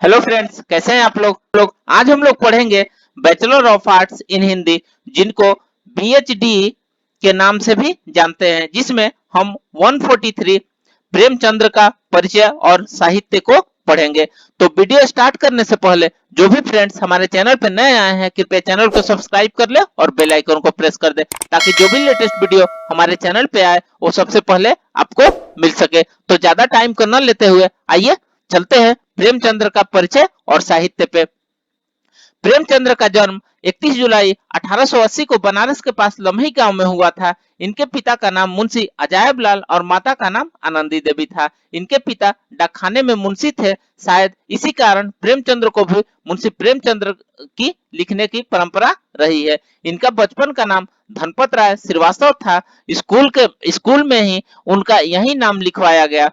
Hello friends, कैसे हैं आप लोग। आज हम लोग पढ़ेंगे बैचलर ऑफ आर्ट्स इन हिंदी, जिनको बीएचडी के नाम से भी जानते हैं, जिसमें हम 143 प्रेमचंद्र का परिचय और साहित्य को पढ़ेंगे। तो वीडियो स्टार्ट करने से पहले जो भी फ्रेंड्स हमारे चैनल पर नए आए हैं, कृपया चैनल को सब्सक्राइब कर ले और बेल आइकन को प्रेस कर दे, ताकि जो भी लेटेस्ट वीडियो हमारे चैनल पे आए वो सबसे पहले आपको मिल सके। तो ज्यादा टाइम को न लेते हुए आइए चलते हैं प्रेमचंद्र का परिचय और साहित्य पे। प्रेमचंद्र का जन्म 31 जुलाई 1880 को बनारस के पास लम्ही गांव में हुआ था। इनके पिता का नाम मुंशी अजायब लाल और माता का नाम आनंदी देवी था। इनके पिता डाकखाने में मुंशी थे। शायद इसी कारण प्रेमचंद्र को भी मुंशी प्रेमचंद्र की लिखने की परंपरा रही है। इनका बचपन का नाम धनपत राय श्रीवास्तव था। स्कूल में ही उनका यही नाम लिखवाया गया।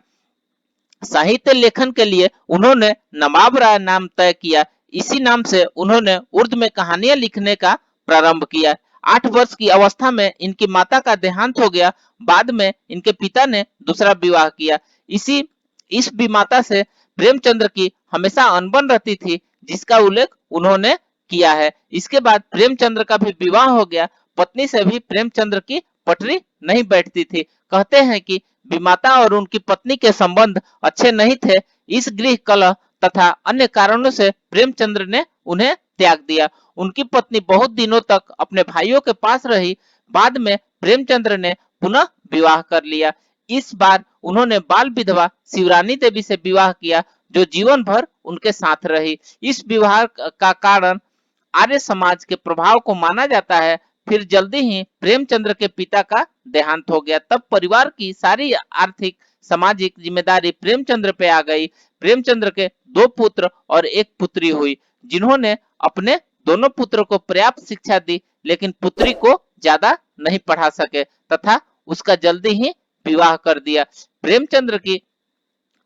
साहित्य लेखन के लिए उन्होंने नवाब राय नाम तय किया। इसी नाम से उन्होंने उर्दू में कहानियां लिखने का प्रारंभ किया। 8 वर्ष की अवस्था में इनकी माता का देहांत हो गया। बाद में इनके पिता ने दूसरा विवाह किया। इस विमाता से प्रेमचंद्र की हमेशा अनबन रहती थी, जिसका उल्लेख उन्होंने किया है। इसके बाद प्रेमचंद्र का भी विवाह हो गया। पत्नी से भी प्रेमचंद्र की पटरी नहीं बैठती थी। कहते हैं कि विमाता और उनकी पत्नी के संबंध अच्छे नहीं थे। इस गृह कलह तथा अन्य कारणों से प्रेमचंद्र ने उन्हें त्याग दिया। उनकी पत्नी बहुत दिनों तक अपने भाइयों के पास रही। बाद में प्रेमचंद्र ने पुनः विवाह कर लिया। इस बार उन्होंने बाल विधवा शिवरानी देवी से विवाह किया, जो जीवन भर उनके साथ रही। इस विवाह का कारण आर्य समाज के प्रभाव को माना जाता है। फिर जल्दी ही प्रेमचंद्र के पिता का देहांत हो गया। तब परिवार की सारी आर्थिक सामाजिक जिम्मेदारी प्रेमचंद्र पे आ गई। प्रेमचंद्र के 2 पुत्र और 1 पुत्री हुई, जिन्होंने अपने दोनों पुत्रों को पर्याप्त शिक्षा दी, लेकिन पुत्री को ज्यादा नहीं पढ़ा सके तथा उसका जल्दी ही विवाह कर दिया। प्रेमचंद्र की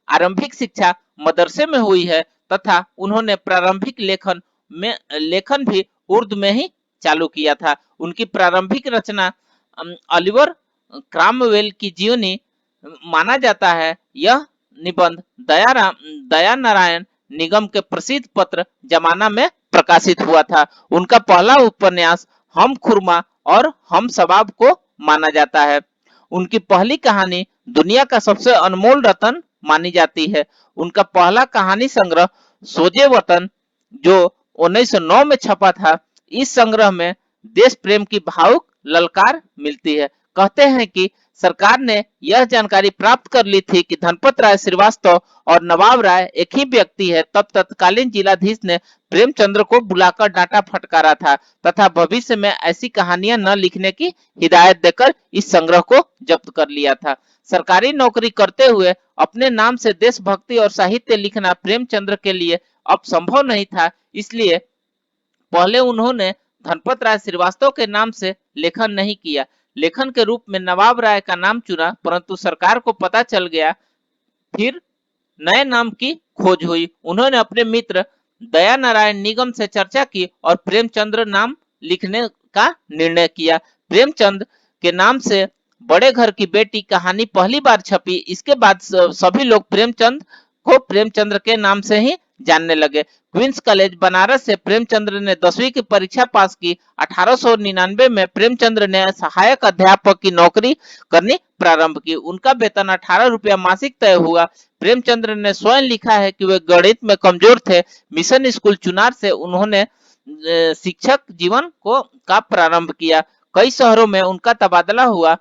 आरंभिक शिक्षा मदरसे में हुई है तथा उन्होंने प्रारंभिक लेखन भी उर्दू में ही चालू किया था। उनकी प्रारंभिक रचना ऑलिवर क्रामवेल की जीवनी माना जाता है। यह निबंध दया नारायण निगम के प्रसिद्ध पत्र जमाना में प्रकाशित हुआ था। उनका पहला उपन्यास हम खुरमा और हम सबाब को माना जाता है। उनकी पहली कहानी दुनिया का सबसे अनमोल रतन मानी जाती है। उनका पहला कहानी संग्रह सोजे वतन, जो 1909 में छपा था, इस संग्रह में देश प्रेम की भावुक ललकार मिलती है। कहते हैं कि सरकार ने यह जानकारी प्राप्त कर ली थी कि धनपत राय श्रीवास्तव और नवाब राय एक ही व्यक्ति है। तब तत्कालीन जिलाधीश ने प्रेमचंद्र को बुलाकर डांटा फटकारा था तथा भविष्य में ऐसी कहानियां न लिखने की हिदायत देकर इस संग्रह को जब्त कर लिया था। सरकारी नौकरी करते हुए अपने नाम से देशभक्ति और साहित्य लिखना प्रेमचंद्र के लिए अब संभव नहीं था। इसलिए पहले उन्होंने धनपत राय श्रीवास्तव के नाम से लेखन नहीं किया। लेखन के रूप में नवाब राय का नाम चुना, परंतु सरकार को पता चल गया। फिर नए नाम की खोज हुई। उन्होंने अपने मित्र दया नारायण निगम से चर्चा की और प्रेमचंद्र नाम लिखने का निर्णय किया। प्रेमचंद के नाम से बड़े घर की बेटी कहानी पहली बार छपी। इसके बाद सभी लोग प्रेमचंद को प्रेमचंद्र के नाम से ही जानने लगे। क्वींस कॉलेज बनारस से प्रेमचंद्र ने 10वीं की परीक्षा पास की। 1899 में प्रेमचंद्र ने सहायक अध्यापक की नौकरी करनी प्रारंभ की। उनका वेतन 18 रुपया मासिक तय हुआ। प्रेमचंद्र ने स्वयं लिखा है कि वे गणित में कमजोर थे। मिशन स्कूल चुनार से उन्होंने शिक्षक जीवन का प्रारंभ किया। कई शहरों में उनका तबादला हुआ।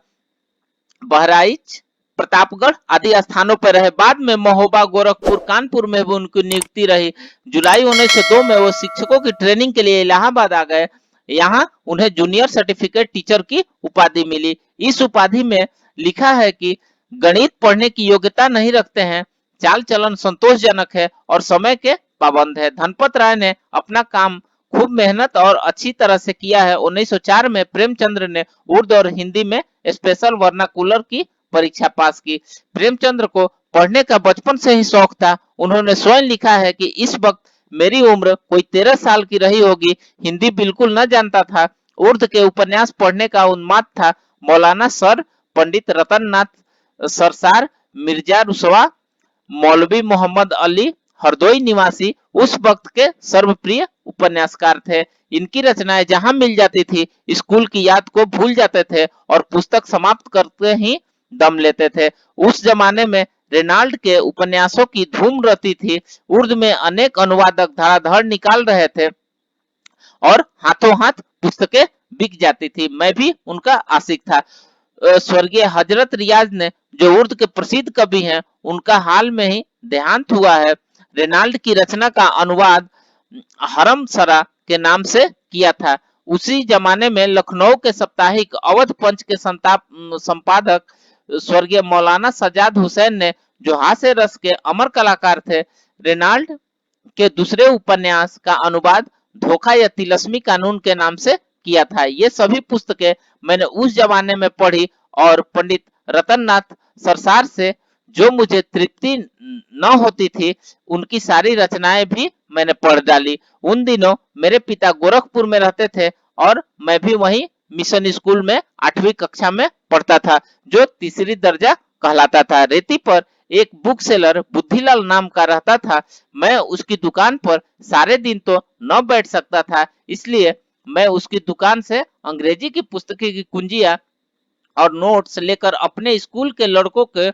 बहराइच, प्रतापगढ़ आदि स्थानों पर रहे। बाद में महोबा, गोरखपुर, कानपुर में भी उनकी नियुक्ति रही। जुलाई 1902 में वो शिक्षकों की ट्रेनिंग के लिए इलाहाबाद आ गए। यहाँ उन्हें जूनियर सर्टिफिकेट टीचर की उपाधि मिली। इस उपाधि में लिखा है कि गणित पढ़ने की योग्यता नहीं रखते हैं, चाल चलन संतोषजनक है और समय के पाबंद है। धनपत राय ने अपना काम खूब मेहनत और अच्छी तरह से किया है। 1904 में प्रेमचंद्र ने उर्दू और हिंदी में स्पेशल वर्नाकुलर की परीक्षा पास की। प्रेमचंद्र को पढ़ने का बचपन से ही शौक था। उन्होंने स्वयं लिखा है कि इस वक्त मेरी उम्र कोई 13 साल की रही होगी। हिंदी बिल्कुल न जानता था। उर्दू के उपन्यास पढ़ने का उन्माद था। मौलाना सर, पंडित रतन नाथ सरसार, मिर्जा रुसवा, मौलवी मोहम्मद अली हरदोई निवासी उस वक्त के सर्वप्रिय उपन्यासकार थे। इनकी रचनाएं जहां मिल जाती थी, स्कूल की याद को भूल जाते थे और पुस्तक समाप्त करते ही दम लेते थे। उस जमाने में रेनाल्ड के उपन्यासों की धूम रहती थी। उर्दू में अनेक अनुवादक धड़ाधड़ निकाल रहे थे और हाथों हाथ पुस्तकें बिक जाती थी। मैं भी उनका आशिक था। स्वर्गीय हजरत रियाज ने, जो उर्दू के प्रसिद्ध कवि हैं, उनका हाल में ही देहांत हुआ है। रेनाल्ड की रचना का अनुवाद हरम सरा के नाम से किया था। उसी जमाने में लखनऊ के साप्ताहिक अवध पंच के संपादक स्वर्गीय मौलाना सज्जाद हुसैन ने, जो हास्य रस के अमर कलाकार थे, रेनाल्ड के दूसरे उपन्यास का अनुवाद धोखा या तिलस्मी कानून के नाम से किया था। ये सभी पुस्तकें मैंने उस जमाने में पढ़ी और पंडित रतन नाथ सरसार से जो मुझे तृप्ति न होती थी, उनकी सारी रचनाएं भी मैंने पढ़ डाली। उन दिनों मेरे पिता गोरखपुर में रहते थे और मैं भी वहीं मिशन स्कूल में 8वीं कक्षा में पढ़ता था, जो तीसरी दर्जा कहलाता था। रेती पर एक बुक सेलर बुद्धिलाल नाम का रहता था। मैं उसकी दुकान पर सारे दिन तो न बैठ सकता था, इसलिए मैं उसकी दुकान से अंग्रेजी की पुस्तकें की कुंजियां और नोट्स लेकर अपने स्कूल के लड़कों के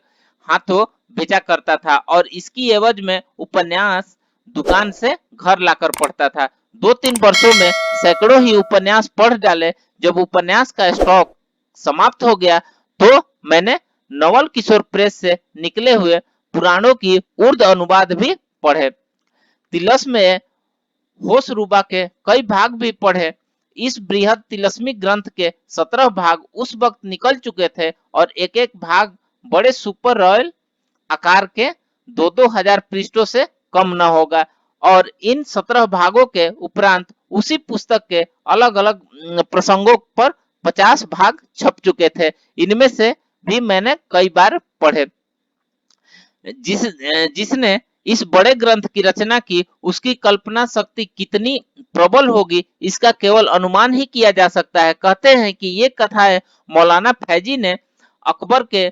हाथों भेजा करता था और इसकी एवज में उपन्यास दुकान से घर लाकर पढ़ता था। 2-3 वर्षों में सैकड़ों ही उपन्यास पढ़ डाले। जब उपन्यास का स्टॉक समाप्त हो गया तो मैंने नवल किशोर प्रेस से निकले हुए पुराणों की उर्दू अनुवाद भी पढ़े। तिलस में होश रूबा के कई भाग भी पढ़े। इस बृहद तिलस्मी ग्रंथ के 17 भाग उस वक्त निकल चुके थे और एक एक भाग बड़े सुपर रॉयल आकार के 2-2 हजार पृष्ठों से कम न होगा। और इन 17 भागों के उपरांत उसी पुस्तक के अलग अलग प्रसंगों पर 50 भाग छप चुके थे। इनमें से भी मैंने कई बार पढ़े। जिसने इस बड़े ग्रंथ की रचना की, उसकी कल्पना शक्ति कितनी प्रबल होगी, इसका केवल अनुमान ही किया जा सकता है। कहते हैं कि ये कथाएं मौलाना फैजी ने अकबर के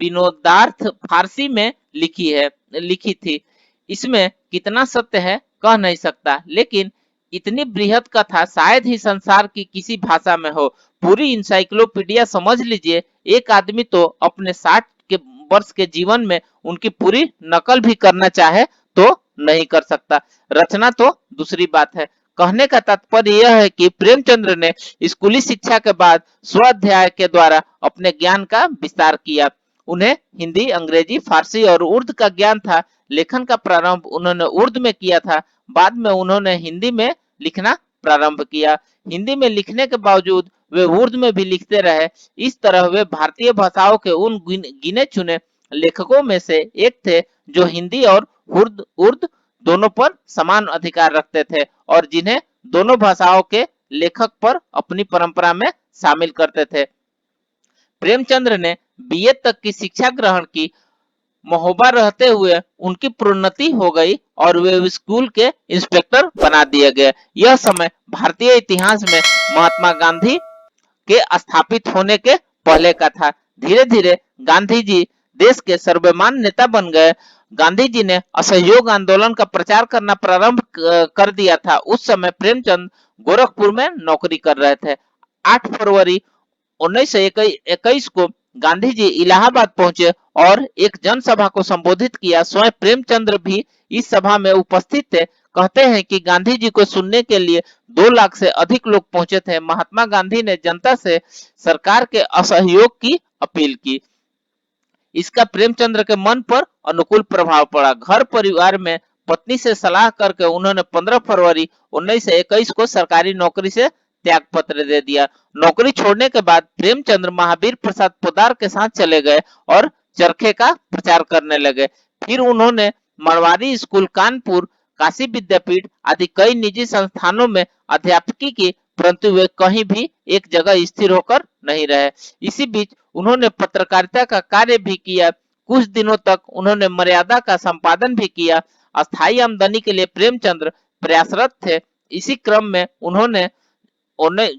विनोदार्थ फारसी में लिखी थी। इसमें कितना सत्य है कह नहीं सकता, लेकिन इतनी बृहद कथा शायद ही संसार की किसी भाषा में हो। पूरी इंसाइक्लोपीडिया समझ लीजिए। एक आदमी तो अपने 60 के वर्ष के जीवन में उनकी पूरी नकल भी करना चाहे तो नहीं कर सकता। रचना तो दूसरी बात है। कहने का तात्पर्य यह है कि प्रेमचंद्र ने स्कूली शिक्षा के बाद स्वाध्याय के द्वारा अपने ज्ञान का विस्तार किया। उन्हें हिंदी, अंग्रेजी, फारसी और उर्दू का ज्ञान था। लेखन का प्रारंभ उन्होंने उर्दू में किया था। बाद में उन्होंने हिंदी में लिखना प्रारंभ किया। हिंदी में लिखने के बावजूद वे उर्दू में भी लिखते रहे। इस तरह वे भारतीय भाषाओं के उन गिने चुने लेखकों में से एक थे जो हिंदी और उर्दू दोनों पर समान अधिकार रखते थे और जिन्हें दोनों भाषाओं के लेखक पर अपनी परंपरा में शामिल करते थे। प्रेमचंद्र ने बीए तक की शिक्षा ग्रहण की। महोबा रहते हुए उनकी प्रोन्नति हो गई और वे स्कूल के इंस्पेक्टर बना दिए गए। यह समय भारतीय इतिहास में महात्मा गांधी के स्थापित होने के पहले का था। धीरे धीरे गांधी जी देश के सर्वमान्य नेता बन गए। गांधी जी ने असहयोग आंदोलन का प्रचार करना प्रारंभ कर दिया था। उस समय प्रेमचंद गोरखपुर में नौकरी कर रहे थे। 8 फरवरी 1921 को गांधी जी इलाहाबाद पहुंचे और एक जनसभा को संबोधित किया। स्वयं प्रेमचंद्र भी इस सभा में उपस्थित थे। कहते हैं कि गांधी जी को सुनने के लिए 2 लाख से अधिक लोग पहुंचे थे। महात्मा गांधी ने जनता से सरकार के असहयोग की अपील की। इसका प्रेमचंद्र के मन पर अनुकूल प्रभाव पड़ा। घर परिवार में पत्नी से सलाह करके उन्होंने 15 फरवरी 1921 को सरकारी नौकरी से त्याग पत्र दे दिया। नौकरी छोड़ने के बाद प्रेमचंद्र महावीर प्रसाद पोद्दार के साथ चले गए और चरखे का प्रचार करने लगे। फिर उन्होंने मरवाड़ी स्कूल, कानपुर, काशी विद्यापीठ आदि कई निजी संस्थानों में अध्यापकी की, परंतु वे कहीं भी एक जगह स्थिर होकर नहीं रहे। इसी बीच उन्होंने पत्रकारिता का कार्य भी किया। कुछ दिनों तक उन्होंने मर्यादा का संपादन भी किया। अस्थायी आमदनी के लिए प्रेमचंद्र प्रयासरत थे। इसी क्रम में उन्होंने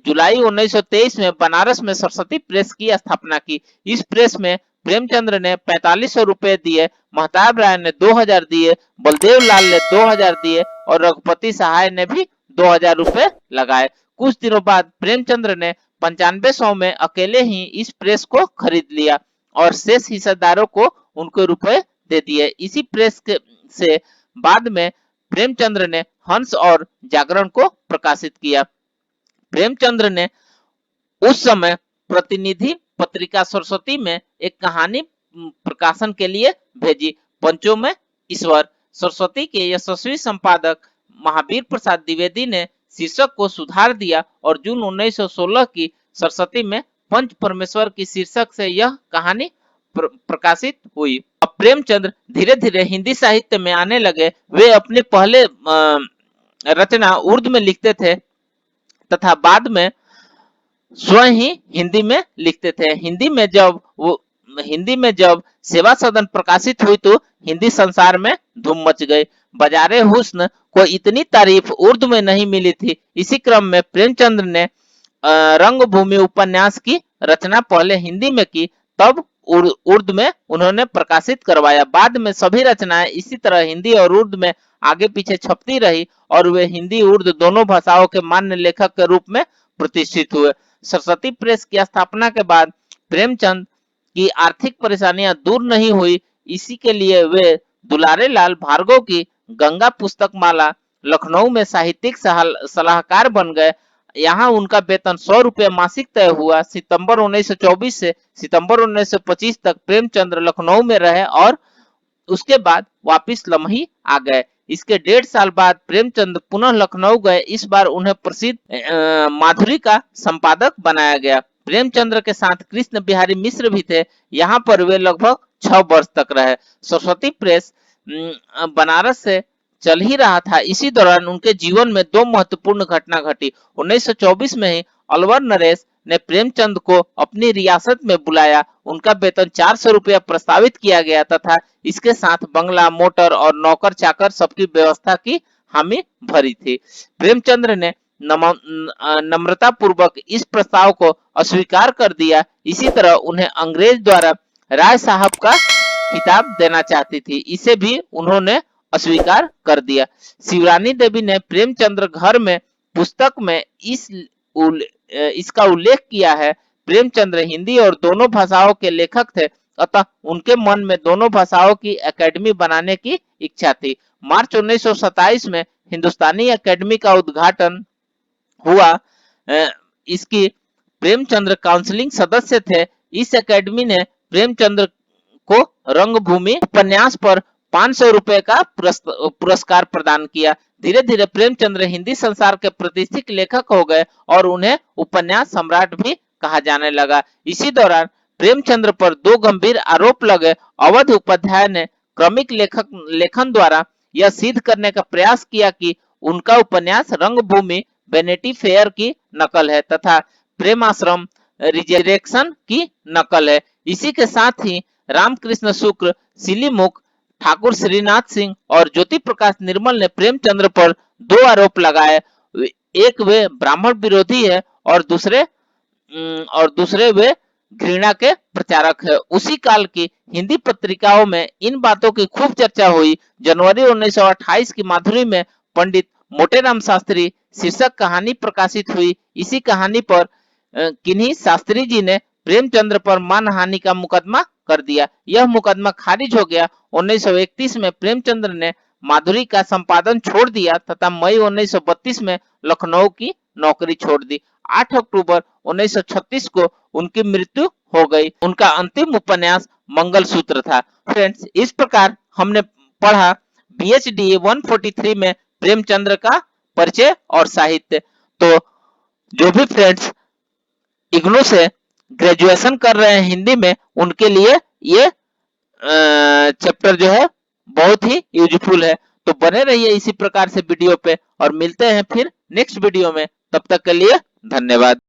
जुलाई 1923 में बनारस में सरस्वती प्रेस की स्थापना की। इस प्रेस में प्रेमचंद्र ने 4500 रुपए दिए, महताब राय ने 2000 दिए, बलदेव लाल ने 2000 दिए और रघुपति सहाय ने भी 2000 रुपए लगाए। कुछ दिनों बाद प्रेमचंद्र ने 9500 में अकेले ही इस प्रेस को खरीद लिया और शेष हिस्सेदारों को उनको रुपए दे दिए। इसी प्रेस के से बाद में प्रेमचंद्र ने हंस और जागरण को प्रकाशित किया। प्रेमचंद्र ने उस समय प्रतिनिधि पत्रिका सरस्वती में एक कहानी प्रकाशन के लिए भेजी। पंचों में ईश्वर सरस्वती के यशस्वी संपादक महावीर प्रसाद द्विवेदी ने शीर्षक को सुधार दिया और जून 1916 की सरस्वती में पंच परमेश्वर की शीर्षक से यह कहानी प्रकाशित हुई। अब प्रेमचंद्र धीरे धीरे हिंदी साहित्य में आने लगे। वे अपने पहले रचना उर्दू में लिखते थे तथा बाद में स्वयं ही हिंदी में लिखते थे। हिंदी में जब सेवा सदन प्रकाशित हुई तो हिंदी संसार में धूम मच गई। बाजारे हुस्न को इतनी तारीफ उर्दू में नहीं मिली थी। इसी क्रम में प्रेमचंद्र ने रंगभूमि उपन्यास की रचना पहले हिंदी में की, तब उर्दू में उन्होंने प्रकाशित करवाया। बाद में सभी रचनाएं इसी तरह हिंदी और उर्दू में आगे पीछे छपती रही और वे हिंदी उर्दू दोनों भाषाओं के मान्य लेखक के रूप में प्रतिष्ठित हुए। सरस्वती प्रेस की स्थापना के बाद प्रेमचंद की आर्थिक परेशानियां दूर नहीं हुई। इसी के लिए वे दुलारे लाल भार्गव की गंगा पुस्तक माला लखनऊ में साहित्यिक सलाहकार बन गए। यहाँ उनका वेतन 100 रुपये मासिक तय हुआ। सितंबर 1924 से सितंबर 1925 तक प्रेमचंद्र लखनऊ में रहे और उसके बाद वापिस लमही आ गए। इसके 1.5 साल बाद प्रेमचंद पुनः लखनऊ गए। इस बार उन्हें प्रसिद्ध माधुरी का संपादक बनाया गया। प्रेमचंद्र के साथ कृष्ण बिहारी मिश्र भी थे। यहाँ पर वे लगभग 6 वर्ष तक रहे। सरस्वती प्रेस बनारस से चल ही रहा था। इसी दौरान उनके जीवन में 2 महत्वपूर्ण घटना घटी। 1924 में ही अलवर नरेश ने प्रेमचंद को अपनी रियासत में बुलाया। उनका वेतन 400 रुपया प्रस्तावित किया गया तथा इसके साथ बंगला, मोटर और नौकर चाकर सबकी व्यवस्था की हामी भरी थी। प्रेमचंद्र ने नम्रता पूर्वक इस प्रस्ताव को अस्वीकार कर दिया। इसी तरह उन्हें अंग्रेज द्वारा राय साहब का खिताब देना चाहती थी, इसे भी उन्होंने अस्वीकार कर दिया। शिवरानी देवी ने प्रेमचंद्र घर में पुस्तक में इसका उल्लेख किया है। प्रेमचंद्र हिंदी और दोनों भाषाओं के लेखक थे, अतः उनके मन में दोनों भाषाओं की एकेडमी बनाने की इच्छा थी। मार्च 1927 में हिंदुस्तानी एकेडमी का उद्घाटन हुआ। इसकी प्रेमचंद्र काउंसिलिंग सदस्य थे। इस एकेडमी ने प्रेमचंद्र को रंगभूमि उपन्यास पर 500 रुपए का पुरस्कार प्रदान किया। धीरे धीरे प्रेमचंद्र हिंदी संसार के प्रतिष्ठित लेखक हो गए और उन्हें उपन्यास सम्राट भी कहा जाने लगा। इसी दौरान प्रेमचंद्र पर 2 गंभीर आरोप लगे। अवध उपाध्याय ने क्रमिक लेखन द्वारा यह सिद्ध करने का प्रयास किया कि उनका उपन्यास रंगभूमि वेनिटी फेयर की नकल है तथा प्रेमाश्रम रिजरेक्शन की नकल है। इसी के साथ ही रामकृष्ण शुक्ल, सिलीमुख, ठाकुर श्रीनाथ सिंह और ज्योति प्रकाश निर्मल ने प्रेमचंद्र पर 2 आरोप लगाए। एक वे ब्राह्मण विरोधी है और दूसरे वे घृणा के प्रचारक है। उसी काल की हिंदी पत्रिकाओं में इन बातों की खूब चर्चा हुई। जनवरी 1928 की माधुरी में पंडित मोटेराम शास्त्री शीर्षक कहानी प्रकाशित हुई। इसी कहानी पर किन्हीं शास्त्री जी ने प्रेमचंद्र पर मानहानि का मुकदमा कर दिया। यह मुकदमा खारिज हो गया। 1931 में प्रेमचंद्र ने माधुरी का संपादन छोड़ दिया तथा मई 1932 में लखनऊ की नौकरी छोड़ दी। 8 अक्टूबर 1936 को उनकी मृत्यु हो गई। उनका अंतिम उपन्यास मंगलसूत्र था। फ्रेंड्स, इस प्रकार हमने पढ़ा BHD 143 में प्रेमचंद्र का परिचय और साहित्य। तो जो भी फ्रेंड्स इग्नू से ग्रेजुएशन कर रहे हैं हिंदी में, उनके लिए ये चैप्टर जो है बहुत ही यूजफुल है। तो बने रहिए इसी प्रकार से वीडियो पे और मिलते हैं फिर नेक्स्ट वीडियो में। तब तक के लिए धन्यवाद।